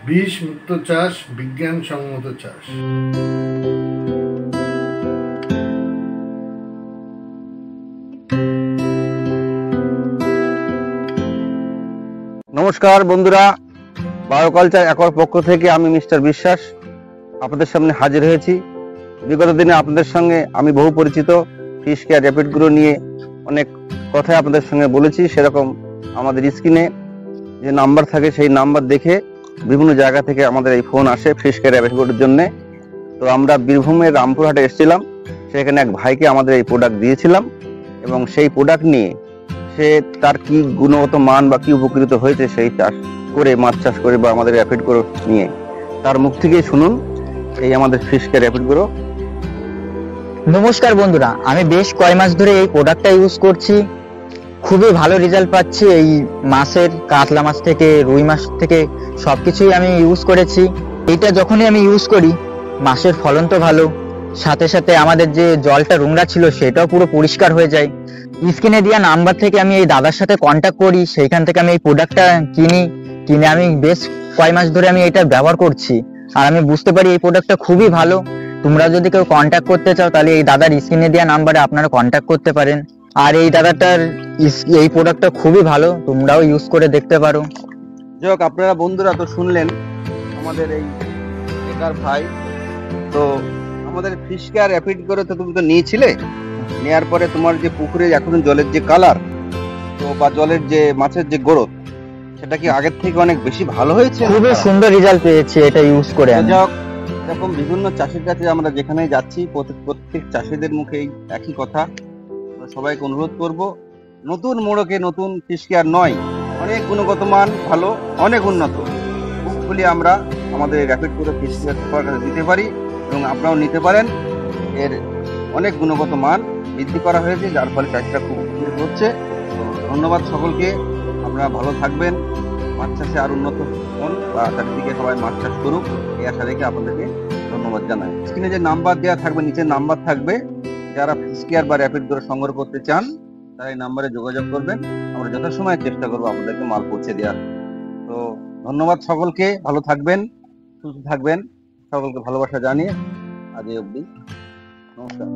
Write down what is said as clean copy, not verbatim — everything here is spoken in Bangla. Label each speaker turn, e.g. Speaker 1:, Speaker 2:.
Speaker 1: বিষ মুক্ত চাষ, বিজ্ঞানসম্মত চাষ।
Speaker 2: নমস্কার বন্ধুরা, বায়োকালচার একর পক্ষ থেকে আমি মিস্টার বিশ্বাস আপনাদের সামনে হাজির হয়েছি। বিগত দিনে আপনাদের সঙ্গে আমি বহু পরিচিত ফিশ কেয়ার র্যাপিড গ্রো নিয়ে অনেক কথাই আপনাদের সঙ্গে বলেছি। সেরকম আমাদের স্ক্রিনে যে নাম্বার থাকে সেই নাম্বার দেখে বিভিন্ন জায়গা থেকে আমাদের এই ফোন আসে ফিশ কেয়ার র্যাপিড গ্রোর জন্য। তো আমরা বীরভূমের রামপুরহাটে এসেছিলাম, সেখানে এক ভাইকে আমাদের এই প্রোডাক্ট দিয়েছিলাম এবং সেই প্রোডাক্ট নিয়ে সে তার কি গুণগত মান বা কি উপকৃত হয়েছে সেই চাষ করে, মাছ চাষ করে বা আমাদের র্যাপিড গ্রো নিয়ে, তার মুখ থেকেই শুনুন এই আমাদের ফিশ কেয়ার র্যাপিড গ্রো।
Speaker 3: নমস্কার বন্ধুরা, আমি বেশ কয় মাস ধরে এই প্রোডাক্টটা ইউজ করছি। খুবই ভালো রেজাল্ট পাচ্ছি। এই মাছের কাতলা মাছ থেকে রুই মাছ থেকে সবকিছুই আমি ইউজ করেছি। এইটা যখনই আমি ইউজ করি মাছের ফলন তো ভালো, সাথে সাথে আমাদের যে জলটা নোংরা ছিল সেটাও পুরো পরিষ্কার হয়ে যায়। স্ক্রিনে দেওয়া নাম্বার থেকে আমি এই দাদার সাথে কন্ট্যাক্ট করি, সেইখান থেকে আমি এই প্রোডাক্টটা কিনে আমি বেশ কয় মাস ধরে আমি এটা ব্যবহার করছি। আর আমি বুঝতে পারি এই প্রোডাক্টটা খুবই ভালো। তোমরা যদি কেউ কন্ট্যাক্ট করতে চাও তাহলে এই দাদার স্ক্রিনে দেওয়া নাম্বারে আপনারা কন্ট্যাক্ট করতে পারেন। আর এই দাদাটার এই প্রোডাক্টটা খুবই ভালো, তোমরাও ইউজ করে দেখতে পারো।
Speaker 2: যাই হোক, আপনারা বন্ধুরা তো শুনলেন আমাদের এই বেকার ভাই। তো আমাদের ফিশ কেয়ার র্যাপিড গ্রো তো তুমি তো নিয়েছিলে, নেওয়ার পরে তোমার যে পুকুরে এখন জলের যে কালার তো বা জলের যে মাছের যে গ্রোথ, সেটা কি আগের থেকে অনেক বেশি ভালো হয়েছে?
Speaker 3: খুবই সুন্দর রেজাল্ট পেয়েছি এটা ইউজ করে।
Speaker 2: যাই হোক, এরকম বিভিন্ন চাষির কাছে আমরা যেখানে যাচ্ছি প্রত্যেক চাষিদের মুখেই একই কথা। সবাইকে অনুরোধ করব, নতুন মোড়কে নতুন ফিশ কেয়ার নয়, অনেক গুণগত মান ভালো, অনেক উন্নত বুক খুলে আমরা আমাদের র্যাপিড গ্রো ফিশ কেয়ার দিতে পারি এবং আপনারাও নিতে পারেন। এর অনেক গুণগত মান বৃদ্ধি করা হয়েছে, যার ফলে চাষটা খুব উপকৃত হচ্ছে। ধন্যবাদ সকলকে, আপনারা ভালো থাকবেন, মাছ চাষে আর উন্নত হন বা চারিদিকে সবাই মাছ চাষ করুক, এই আশা রেখে আপনাদেরকে ধন্যবাদ জানাই। স্ক্রিনে যে নাম্বার দেওয়া থাকবে, নিচে নাম্বার থাকবে, যারা ফিশ কেয়ার বা র্যাপিড গ্রো সংগ্রহ করতে চান তারা এই নাম্বারে যোগাযোগ করবেন। আমরা যথাসময়ে চেষ্টা করবো আপনাদেরকে মাল পৌঁছে দেওয়ার। তো ধন্যবাদ সকলকে, ভালো থাকবেন, সুস্থ থাকবেন, সকলকে ভালোবাসা জানিয়ে আজ এই অবধি, নমস্কার।